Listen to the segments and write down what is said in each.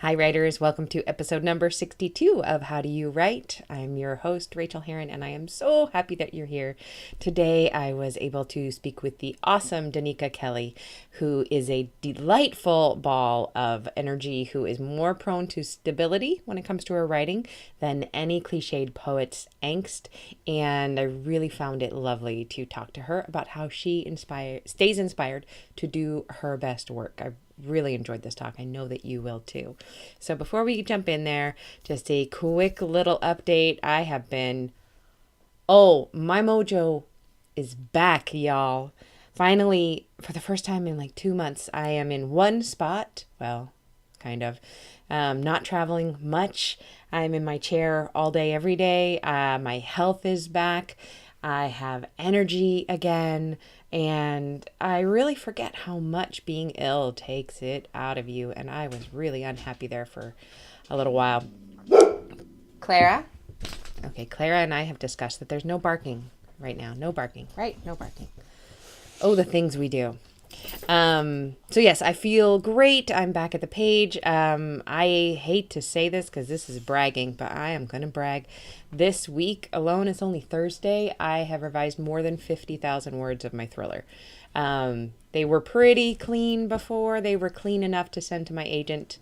Hi, writers. Welcome to episode number 62 of How Do You Write? I'm your host, Rachael Herron, and I am so happy that you're here. Today, I was able to speak with the awesome Donika Kelly, who is a delightful ball of energy, who is more prone to stability when it comes to her writing than any cliched poet's angst. And I really found it lovely to talk to her about how she stays inspired to do her best work. I really enjoyed this talk. I know that you will too. So before we jump in there, just a quick little update. My mojo is back, y'all. Finally, for the first time in like 2 months, I am in one spot. Well, kind of. Not traveling much. I'm in my chair all day, every day. My health is back. I have energy again. And I really forget how much being ill takes it out of you. And I was really unhappy there for a little while. Clara? Okay, Clara and I have discussed that there's no barking right now. No barking, right? No barking. Oh, the things we do. So yes, I feel great. I'm back at the page. I hate to say this because this is bragging, but I am going to brag. This week alone, it's only Thursday, I have revised more than 50,000 words of my thriller. They were pretty clean before. They were clean enough to send to my agent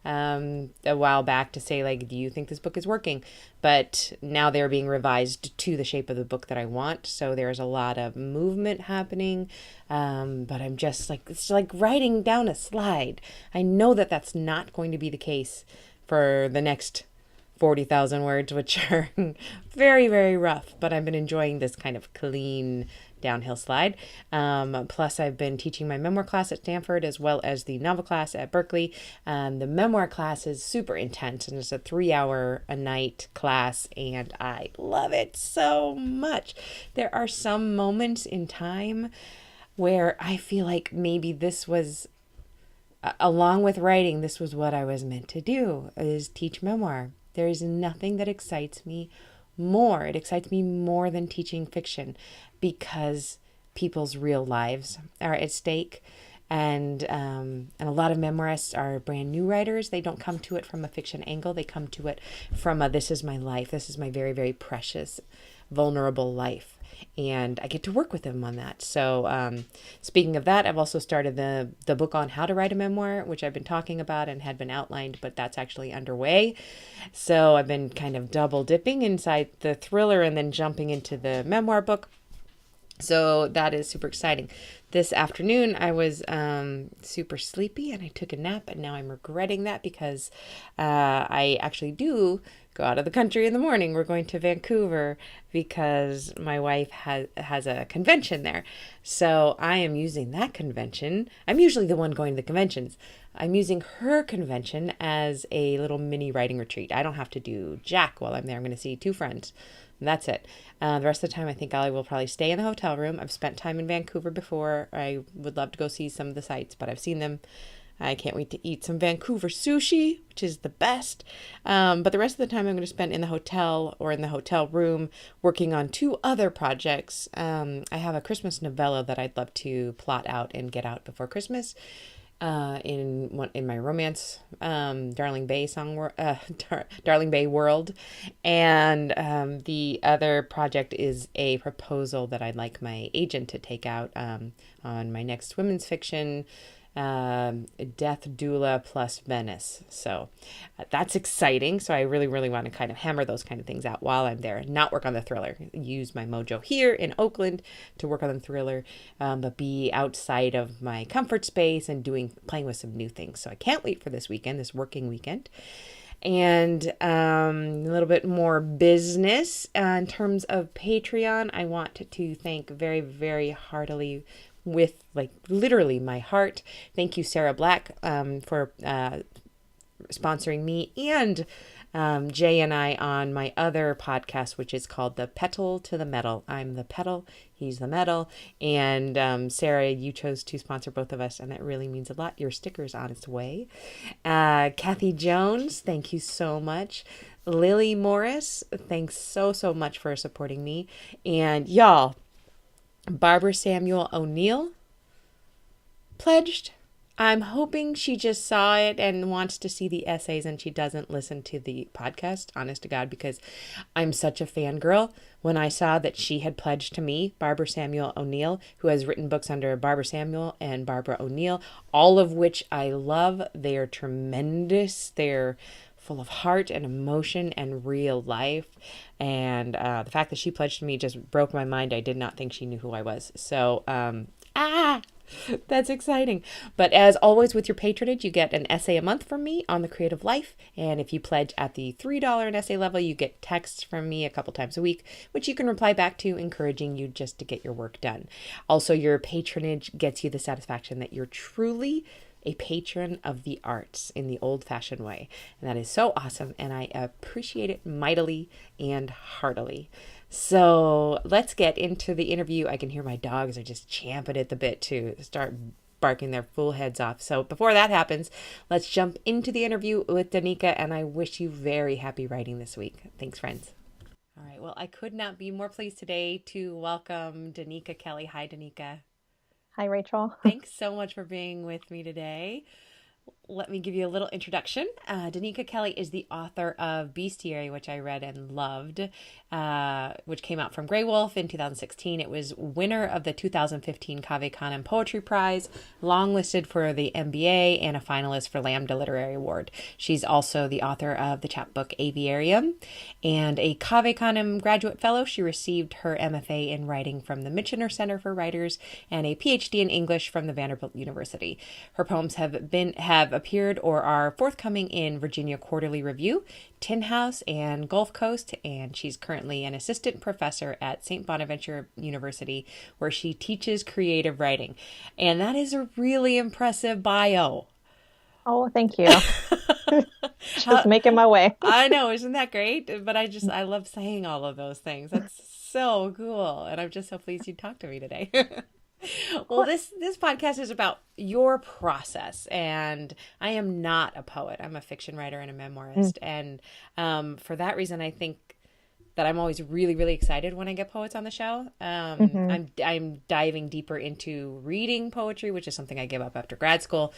a while back to say, like, do you think this book is working? But now they're being revised to the shape of the book that I want. So there's a lot of movement happening. But I'm just like, it's like writing down a slide. I know that that's not going to be the case for the next 40,000 words, which are very, very rough. But I've been enjoying this kind of clean downhill slide. Plus, I've been teaching my memoir class at Stanford as well as the novel class at Berkeley. The memoir class is super intense and it's a 3-hour a night class, and I love it so much. There are some moments in time where I feel like maybe this was, along with writing, this was what I was meant to do, is teach memoir. There is nothing that excites me more. It excites me more than teaching fiction because people's real lives are at stake. And a lot of memoirists are brand new writers. They don't come to it from a fiction angle. They come to it from this is my life. This is my very, very precious, vulnerable life. And I get to work with them on that. So speaking of that, I've also started the book on how to write a memoir, which I've been talking about and had been outlined, but that's actually underway. So I've been kind of double dipping inside the thriller and then jumping into the memoir book. So that is super exciting. This afternoon, I was super sleepy and I took a nap, and now I'm regretting that because I actually do go out of the country in the morning. We're going to Vancouver because my wife has a convention there. So I am using that convention. I'm usually the one going to the conventions. I'm using her convention as a little mini writing retreat. I don't have to do jack while I'm there. I'm going to see 2 friends. And that's it. The rest of the time, I think I will probably stay in the hotel room. I've spent time in Vancouver before. I would love to go see some of the sites, but I've seen them. I can't wait to eat some Vancouver sushi, which is the best. But the rest of the time I'm going to spend in the hotel or in the hotel room working on 2 other projects. I have a Christmas novella that I'd love to plot out and get out before Christmas. In my romance, Darling Bay Darling Bay world, and the other project is a proposal that I'd like my agent to take out on my next women's fiction, Death Doula plus Venice. So that's exciting. So I really, really want to kind of hammer those kind of things out while I'm there and not work on the thriller. Use my mojo here in Oakland to work on the thriller, but be outside of my comfort space and playing with some new things. So I can't wait for this weekend, this working weekend. And a little bit more business in terms of Patreon. I want to thank very, very heartily, with like literally my heart, thank you, Sarah Black, for sponsoring me and Jay and I on my other podcast, which is called The Petal to the Metal. I'm the petal, he's the metal. And Sarah, you chose to sponsor both of us, and that really means a lot. Your sticker's on its way. Kathy Jones, thank you so much. Lily Morris, thanks so much for supporting me. And y'all, Barbara Samuel O'Neill pledged. I'm hoping she just saw it and wants to see the essays and she doesn't listen to the podcast, honest to God, because I'm such a fangirl. When I saw that she had pledged to me, Barbara Samuel O'Neill, who has written books under Barbara Samuel and Barbara O'Neill, all of which I love. They are tremendous. They're full of heart and emotion and real life. And the fact that she pledged to me just broke my mind. I did not think she knew who I was. So, that's exciting. But as always with your patronage, you get an essay a month from me on the creative life. And if you pledge at the $3 an essay level, you get texts from me a couple times a week, which you can reply back to, encouraging you just to get your work done. Also, your patronage gets you the satisfaction that you're truly a patron of the arts in the old-fashioned way. And that is so awesome. And I appreciate it mightily and heartily. So let's get into the interview. I can hear my dogs are just champing at the bit to start barking their fool heads off. So before that happens, let's jump into the interview with Donika, and I wish you very happy writing this week. Thanks, friends. All right. Well, I could not be more pleased today to welcome Donika Kelly. Hi, Donika. Hi, Rachel. Thanks so much for being with me today. Let me give you a little introduction. Donika Kelly is the author of Bestiary, which I read and loved, which came out from Graywolf in 2016. It was winner of the 2015 Cave Canem Poetry Prize, longlisted for the MBA, and a finalist for Lambda Literary Award. She's also the author of the chapbook AVIARIUM and a Cave Canem Graduate Fellow. She received her MFA in writing from the Michener Center for Writers and a Ph.D. in English from the Vanderbilt University. Her poems have appeared or are forthcoming in Virginia Quarterly Review, Tin House, and Gulf Coast, and she's currently an assistant professor at St. Bonaventure University, where she teaches creative writing. And that is a really impressive bio. Oh, thank you. Just making my way. I know, isn't that great? But I love saying all of those things. That's so cool. And I'm just so pleased you talked to me today. Well, this podcast is about your process, and I am not a poet. I'm a fiction writer and a memoirist, and for that reason, I think that I'm always really, really excited when I get poets on the show. I'm diving deeper into reading poetry, which is something I gave up after grad school,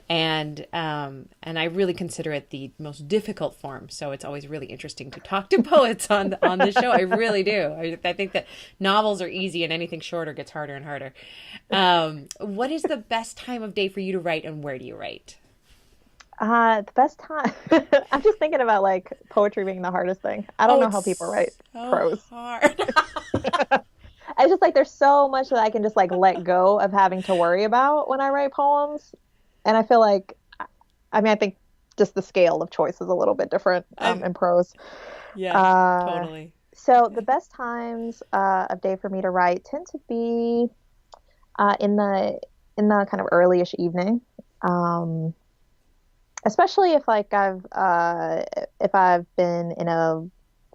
and I really consider it the most difficult form. So it's always really interesting to talk to poets on the show. I really do. I think that novels are easy, and anything shorter gets harder and harder. What is the best time of day for you to write, and where do you write? The best time. I'm just thinking about like poetry being the hardest thing. I don't know how people write prose. Hard. It's just like there's so much that I can just like let go of having to worry about when I write poems. And I feel like, I think just the scale of choice is a little bit different in prose. Yeah, totally. So the best times of day for me to write tend to be in the kind of early-ish evening. Especially if like if I've been in a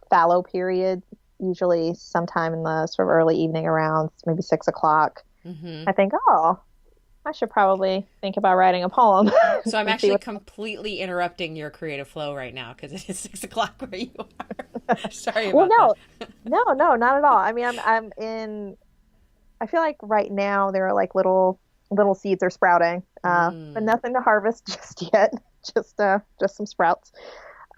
fallow period, usually sometime in the sort of early evening around maybe 6 o'clock, I think, I should probably think about writing a poem. So I'm actually completely interrupting your creative flow right now because it is 6 o'clock where you are. Sorry about that. No, not at all. I mean, I feel like right now there are like little seeds are sprouting, but nothing to harvest just yet. Just some sprouts.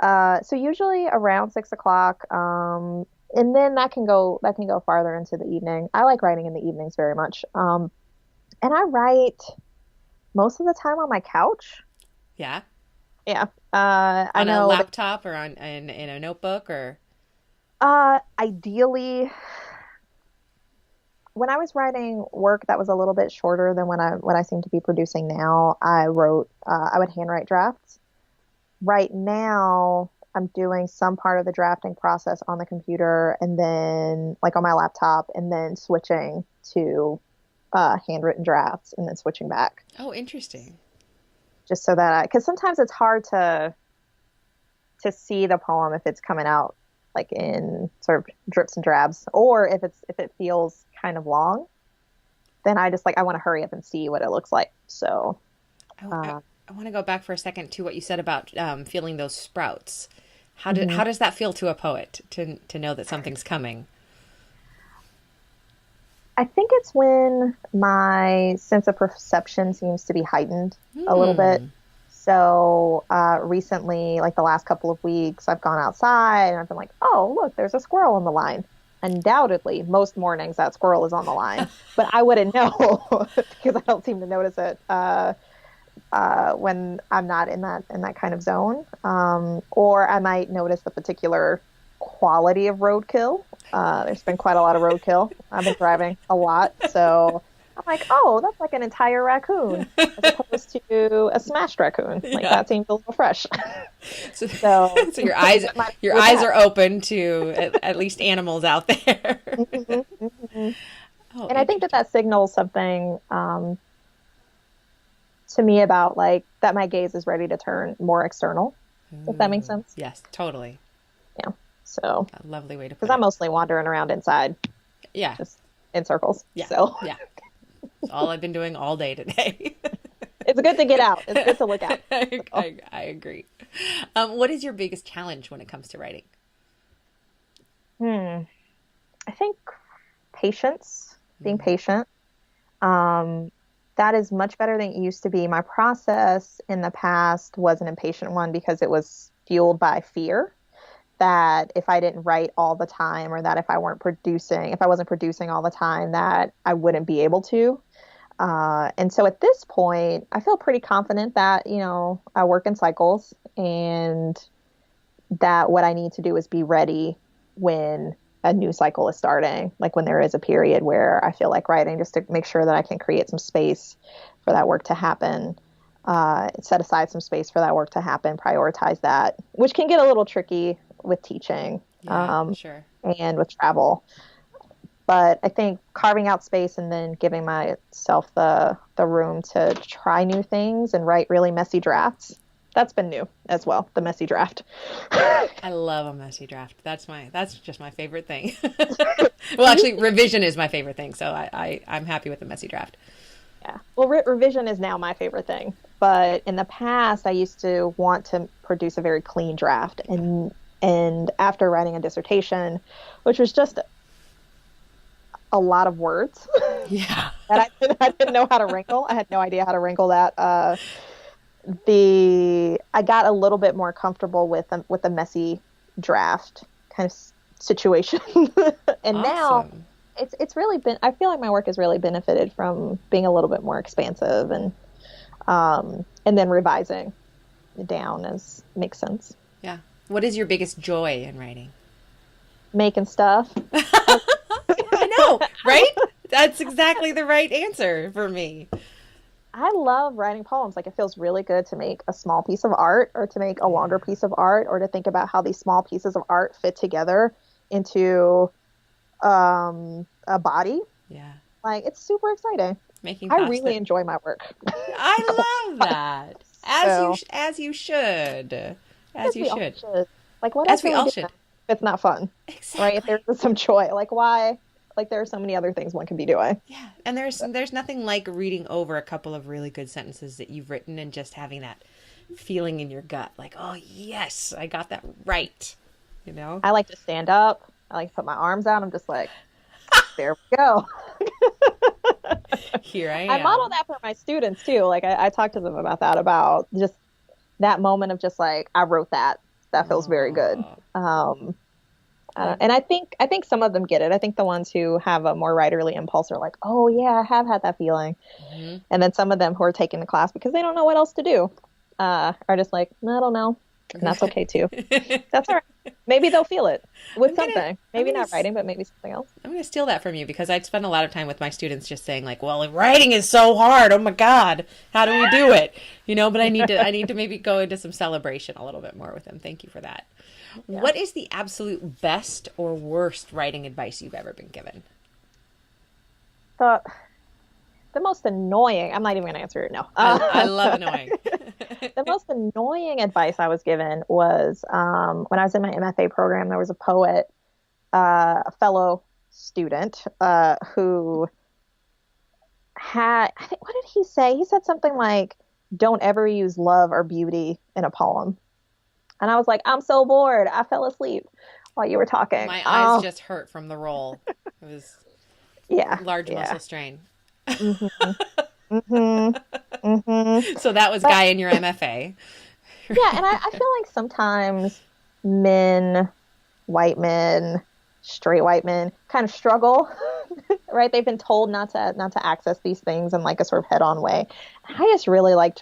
So usually around 6 o'clock, and then that can go farther into the evening. I like writing in the evenings very much. And I write most of the time on my couch. Yeah. Yeah. On a laptop or in a notebook or? Ideally, when I was writing work that was a little bit shorter than what I seem to be producing now, I would handwrite drafts. Right now, I'm doing some part of the drafting process on the computer and then like on my laptop and then switching to handwritten drafts and then switching back. Oh, interesting. Just so that because sometimes it's hard to see the poem if it's coming out like in sort of drips and drabs, or if it feels kind of long, then I want to hurry up and see what it looks like. So I want to go back for a second to what you said about feeling those sprouts. How does that feel to a poet to know that something's coming? I think it's when my sense of perception seems to be heightened a little bit. Hmm. So recently, like the last couple of weeks, I've gone outside and I've been like, oh, look, there's a squirrel on the line. Undoubtedly, most mornings that squirrel is on the line, but I wouldn't know because I don't seem to notice it when I'm not in that kind of zone. Or I might notice the particular quality of roadkill. There's been quite a lot of roadkill. I've been driving a lot, so I'm like, oh, that's like an entire raccoon as opposed to a smashed raccoon. Like Yeah. that seems a little fresh. So, So so your eyes that might your be eyes that. are open to at least animals out there. Mhm, mhm. Oh, And I think that interesting. that signals something to me about like that my gaze is ready to turn more external, if that makes Ooh, sense. yes, totally. Yeah. So, A lovely way to because put I'm it. mostly wandering around inside, Yeah, just in circles. yeah, So yeah. It's all I've been doing all day today. it's good to get out. It's good to look out. So, I agree. What is your biggest challenge when it comes to writing? hmm. I think patience, being Mm. patient. Um, that is much better than it used to be. My process in the past was an impatient one because it was fueled by fear that if I didn't write all the time or that if I wasn't producing all the time, that I wouldn't be able to. And so at this point, I feel pretty confident that, I work in cycles and that what I need to do is be ready when a new cycle is starting, like when there is a period where I feel like writing, just to make sure that I can create some space for that work to happen, set aside some space for that work to happen, prioritize that, which can get a little tricky with teaching Yeah, sure. and with travel. But I think carving out space and then giving myself the room to try new things and write really messy drafts. That's been new as well, the messy draft. I love a messy draft. That's just my favorite thing. Well, actually, revision is my favorite thing, so I'm happy with the messy draft. Yeah. Well, revision is now my favorite thing. But in the past, I used to want to produce a very clean draft. And after writing a dissertation, which was just a lot of words Yeah. that I didn't know how to wrinkle. I had no idea how to wrinkle that. I got a little bit more comfortable with a messy draft kind of situation. And now Awesome. it's really been I feel like my work has really benefited from being a little bit more expansive and then revising down as makes sense. Yeah. What is your biggest joy in writing? Making stuff. I know, right? That's exactly the right answer for me. I love writing poems. Like it feels really good to make a small piece of art or to make a longer Yeah. piece of art or to think about how these small pieces of art fit together into a body. Yeah. Like it's super exciting. Making I thoughts really that enjoy my work. I love that. So, As you should. As as you we all should. should. Like what As else we are we all doing should. if it's not fun? Right? If Exactly. there's some joy. Like why? Like there are so many other things one can be doing. Yeah. And there's nothing like reading over a couple of really good sentences that you've written and just having that feeling in your gut like, "Oh, yes, I got that right." You know? I like to stand up. I like to put my arms out. I'm just like, there we go. Here I I model am. that for my students too. Like I talk to them about that, about just that moment of just like, I wrote that. That feels very good. Oh. I and I think some of them get it. I think the ones who have a more writerly impulse are like, oh yeah, I have had that feeling. Mm-hmm. And then some of them who are taking the class because they don't know what else to do, are just like, I don't know. And that's okay too. That's all right. Maybe they'll feel it with I'm gonna something. I'm Maybe gonna not writing, but maybe something else. I'm gonna steal that from you because I'd spend a lot of time with my students just saying like, "Well, writing is so hard. Oh my God, how do we do it?" But I need to maybe go into some celebration a little bit more with them. Thank you for that. Yeah. What is the absolute best or worst writing advice you've ever been given? The the most annoying, I'm not even going to answer it. No. I love annoying. The most annoying advice I was given was when I was in my MFA program, there was a poet, a fellow student, who I think, what did he say? He said something like, don't ever use love or beauty in a poem. And I was like, I'm so bored. I fell asleep while you were talking. My eyes just hurt from the roll. It was Yeah. Large Yeah. muscle strain. Mm-hmm. Mm-hmm. Mm-hmm. So that was But Guy in your MFA. yeah, and I feel like sometimes men, white men, straight white men kind of struggle, right? They've been told not to access these things in like a sort of head-on way. I just really like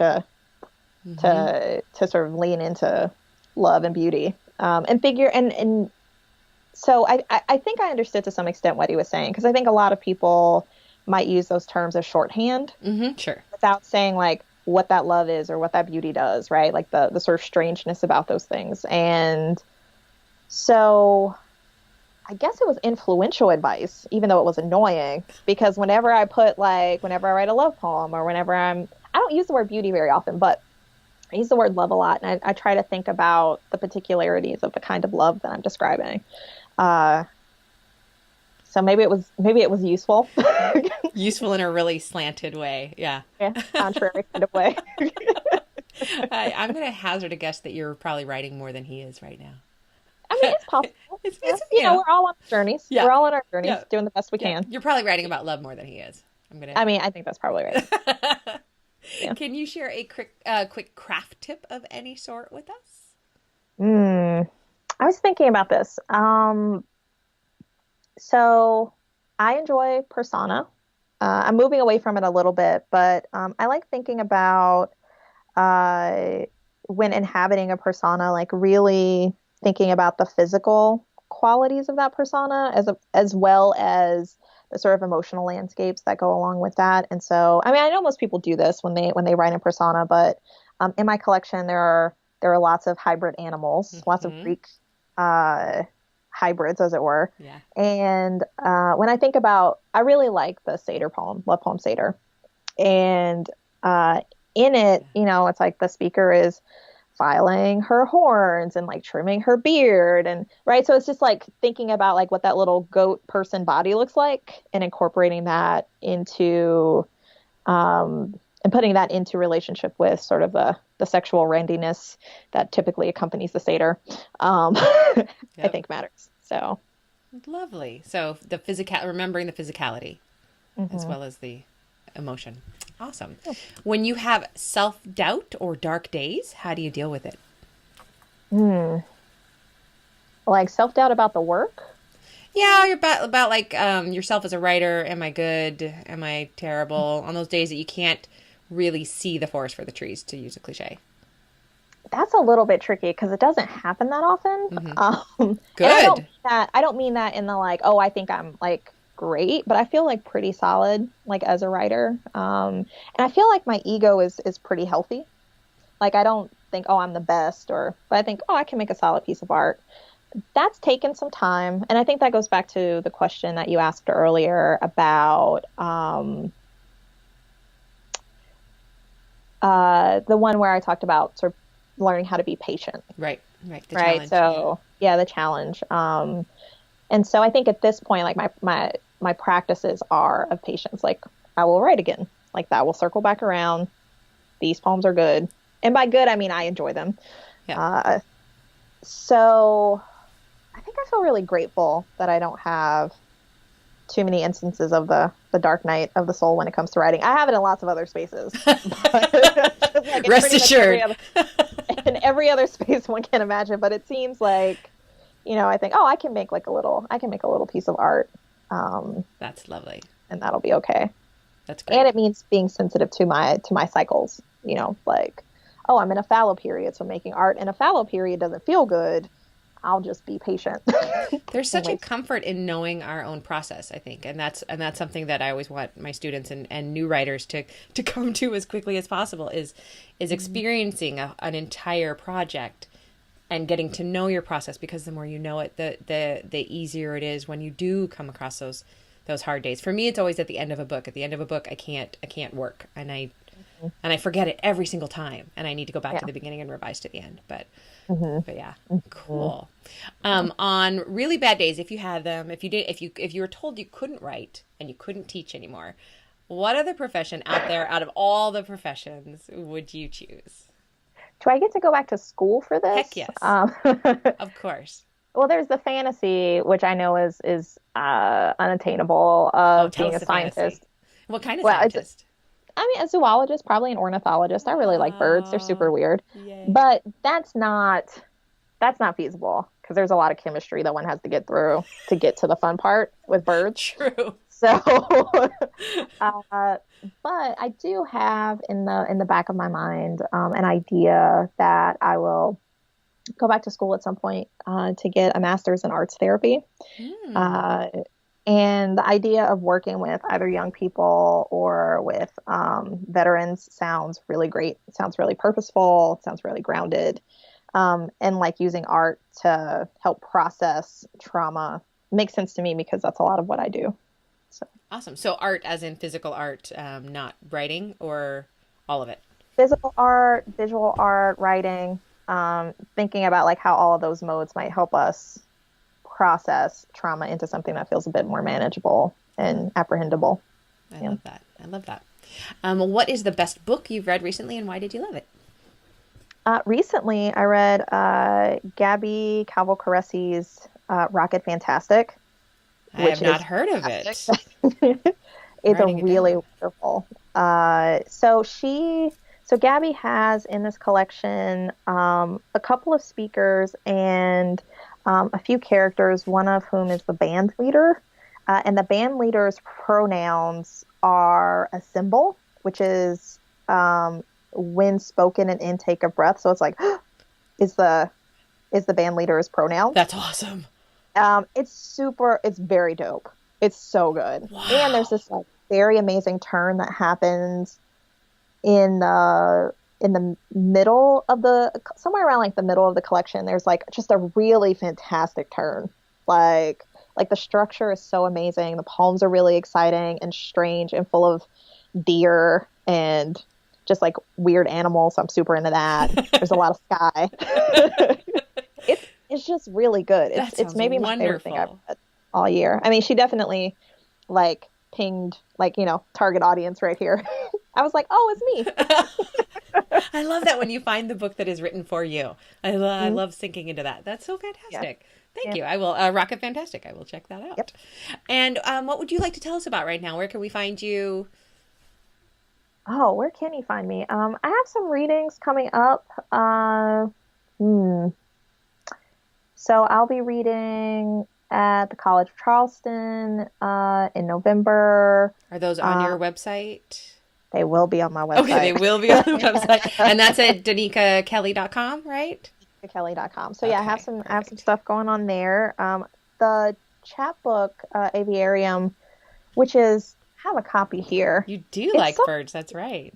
Mm-hmm. to sort of lean into love and beauty, and figure and so I think I understood to some extent what he was saying, because I think a lot of people might use those terms as shorthand Mm-hmm. Sure. without saying like what that love is or what that beauty does, right? Like the sort of strangeness about those things. And so I guess it was influential advice, even though it was annoying, because whenever I write a love poem, or I don't use the word beauty very often, but I use the word love a lot. And I try to think about the particularities of the kind of love that I'm describing. Uh, so maybe it was useful. Useful in a really slanted way. Yeah. Yeah, contrary kind of way. I'm going to hazard a guess that you're probably writing more than he is right now. I mean, it's possible. Yeah. It's We're all on journeys. yeah. We're all on our journeys, Yeah. doing the best we Yeah. can. You're probably writing about love more than he is. I mean, I think that's probably right. Yeah. Can you share a quick craft tip of any sort with us? I was thinking about this. So I enjoy persona. I'm moving away from it a little bit, but I like thinking about uh, when inhabiting a persona, like really thinking about the physical qualities of that persona, as well as the sort of emotional landscapes that go along with that. And so, I mean, I know most people do this when they write a persona, but in my collection there are lots of hybrid animals, lots of Greek hybrids, as it were. Yeah. And when I think about, I really like the satyr poem, love poem Satyr, and in it, it's like the speaker is filing her horns and like trimming her beard, and right. So it's just like thinking about like what that little goat person body looks like, and incorporating that into and putting that into relationship with sort of the sexual randiness that typically accompanies the satyr, I think matters. So lovely. So remembering the physicality as well as the emotion. Awesome. When you have self-doubt or dark days, how do you deal with it? Like self-doubt about the work? Yeah, you're about like yourself as a writer. Am I good? Am I terrible? On those days that you can't really see the forest for the trees, to use a cliche. That's a little bit tricky because it doesn't happen that often. Good. And I don't mean that in the like, oh, I think I'm like great, but I feel like pretty solid, like as a writer. And I feel like my ego is pretty healthy. Like I don't think, oh, I'm the best, but I think, oh, I can make a solid piece of art. That's taken some time. And I think that goes back to the question that you asked earlier about the one where I talked about sort of learning how to be patient. Right. The challenge. So yeah, the challenge. And so I think at this point, like my practices are of patience. Like I will write again. Like that will circle back around. These poems are good. And by good, I mean, I enjoy them. Yeah. So I think I feel really grateful that I don't have too many instances of the dark night of the soul when it comes to writing. I have it in lots of other spaces. But, like, rest assured. In every other space one can imagine. But it seems like, I think, oh, I can make a little piece of art. That's lovely. And that'll be okay. That's great. And it means being sensitive to my cycles, like, oh, I'm in a fallow period, so making art in a fallow period doesn't feel good. I'll just be patient. There's such a comfort in knowing our own process, I think. And that's something that I always want my students and new writers to come to as quickly as possible is experiencing an entire project and getting to know your process, because the more you know it, the easier it is when you do come across those hard days. For me, it's always at the end of a book. At the end of a book, I can't work, and I forget it every single time, and I need to go back to the beginning and revise to the end. But yeah, cool. On really bad days, if you had them, if you were told you couldn't write and you couldn't teach anymore, what other profession out there, out of all the professions, would you choose? Do I get to go back to school for this? Heck yes. Of course. well, there's the fantasy, which I know is unattainable, Oh, of tell being us a the fantasy. scientist. What kind of Well, it's scientist? I mean, a zoologist, probably an ornithologist. I really like birds. They're super Oh, weird. yay. But that's not feasible because there's a lot of chemistry that one has to get through to get to the fun part with birds. True. So, uh, but I do have in the back of my mind an idea that I will go back to school at some point to get a master's in arts therapy. Hmm. Uh, and the idea of working with either young people or with veterans sounds really great. It sounds really purposeful. It sounds really grounded. And like using art to help process trauma makes sense to me because that's a lot of what I do. So Awesome. So art as in physical art, not writing or all of it. physical art, visual art, writing, thinking about like how all of those modes might help us process trauma into something that feels a bit more manageable and apprehendable. I Yeah. love that. I love that. What is the best book you've read recently and why did you love it? Recently, I read Gabby Cavalcaresi's Rocket Fantastic, I have which not is heard of fantastic. it. It's a Writing it really down. wonderful. So Gabby has in this collection a couple of speakers and a few characters, one of whom is the band leader. And the band leader's pronouns are a symbol, which is when spoken and intake of breath. So it's like, is the band leader's pronoun. That's awesome. It's very dope. It's so good. And there's Wow. this like very amazing turn that happens in the middle of the somewhere around like the middle of the collection. There's like just a really fantastic turn. Like the structure is so amazing. The poems are really exciting and strange and full of deer and just like weird animals. I'm super into that. There's a lot of sky. It's just really good. That It's sounds maybe my favorite thing I've wonderful. read all year. I mean, she definitely like pinged like, target audience right here. I was like, "Oh, it's me." I love that when you find the book that is written for you. I Mhm. love sinking into that. That's so Yeah. fantastic. Thank Yeah. you. I will Rocket Fantastic. I will check that Yep. out. And what would you like to tell us about right now? Where can we find you? Oh, where can you find me? I have some readings coming up. Hmm. So I'll be reading at the College of Charleston in November. Are those on Uh, your website? they will be on my Okay, they website, will be on the website. And that's at donikakelly.com, right? kelly.com. So yeah, Okay, I have some perfect. stuff going on there. The chapbook AVIARIUM, which is I have a copy here. You do It's like so birds, that's right.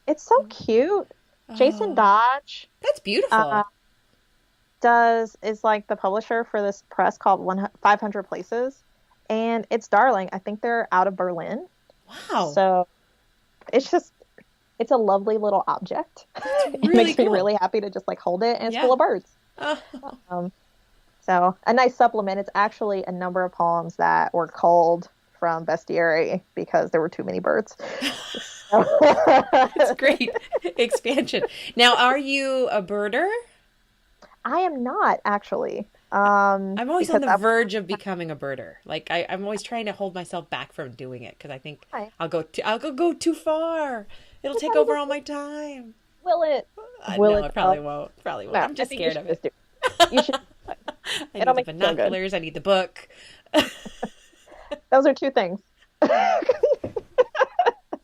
it's so cute. Jason Oh, Dodge that's uh, beautiful. is like the publisher for this press called 500 Places, and it's darling. I think they're out of Berlin, Wow, so it's just it's a lovely little object. that's It really makes me cool. really happy to just like hold it, and it's full Yeah. of birds. Oh, Um, so a nice supplement. It's actually a number of poems that were culled from Bestiary because there were too many birds. So that's great expansion. Now, are you a birder? I am not actually, I'm always on because the verge of becoming a birder. Like I'm always trying to hold myself back from doing it because I think I I'll go too far. It'll it's take not over even all my time. will it will No, it it though? probably won't. Probably won't. No, I'm I just think you scared should of just it. do it. You should. I It'll need the make you feel good. binoculars. I need the book. Those are two things.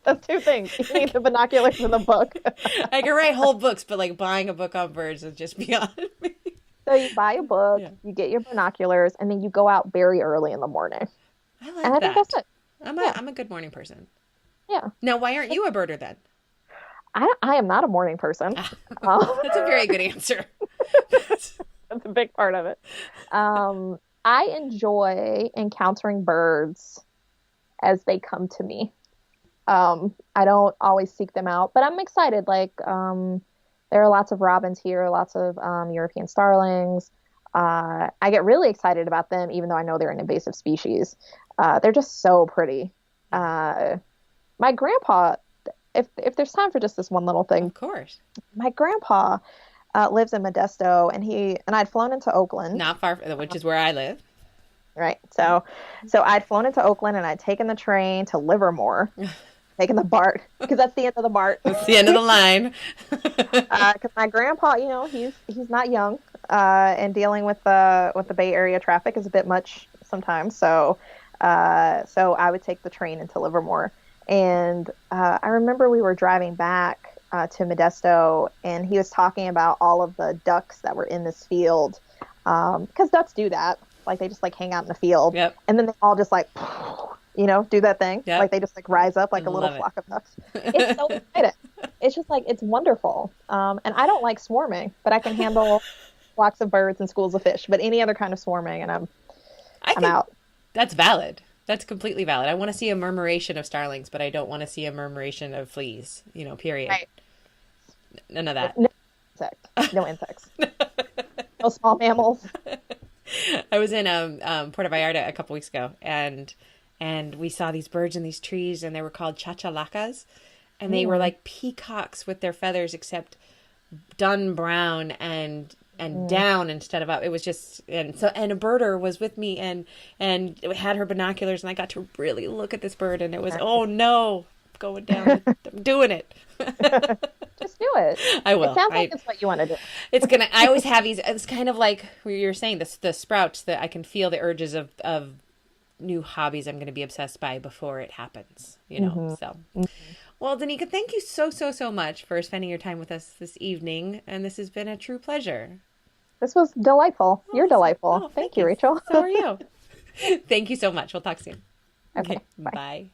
Those two things. You need the binoculars and the book. I can write whole books, but like buying a book on birds is just beyond me. So you buy a book, Yeah, you get your binoculars, and then you go out very early in the morning. I And like I think that's that. it. I'm a Yeah, I'm a good morning person. yeah. Now, why aren't you a birder then? I am not a morning person. Ah, Um, that's a very good answer. that's a big part of it. I enjoy encountering birds as they come to me. I don't always seek them out, but I'm excited. Like, there are lots of robins here, lots of European starlings. I get really excited about them, even though I know they're an invasive species. They're just so pretty. Yeah, My grandpa, if there's time for just this one little thing, of course. my grandpa lives in Modesto, and I'd flown into Oakland. Not far, which is where I live. Right. So I'd flown into Oakland and I'd taken the train to Livermore, taking the BART, because that's the end of the BART. That's the end of the line. Because my grandpa, he's not young, and dealing with the Bay Area traffic is a bit much sometimes. So I would take the train into Livermore, and I remember we were driving back to Modesto, and he was talking about all of the ducks that were in this field, because ducks do that. Like they just like hang out in the field, yep. And then they all just like, do that thing. Yep. Like they just like rise up like a little flock of ducks. It's so exciting. It's just like, it's wonderful. And I don't like swarming, but I can handle flocks of birds and schools of fish. But any other kind of swarming, and I'm out. That's valid. That's completely valid. I want to see a murmuration of starlings, but I don't want to see a murmuration of fleas. Period. Right. None of that. No insects. No small mammals. I was in Puerto Vallarta a couple weeks ago, and we saw these birds in these trees, and they were called chachalacas, and they were like peacocks with their feathers, except dun brown and down instead of up. It was just, and a birder was with me, and it had her binoculars, and I got to really look at this bird, and it was, oh no, going down. I'm doing it. Just do it. I will. It sounds like it's what you want to do. I always have these, it's kind of like you were saying, the sprouts, that I can feel the urges of new hobbies I'm going to be obsessed by before it happens, Mm-hmm. So. Mm-hmm. Well, Donika, thank you so much for spending your time with us this evening. And this has been a true pleasure. This was delightful. You're delightful. Thank you, Rachael. So are you. Thank you so much. We'll talk soon. Okay. Bye.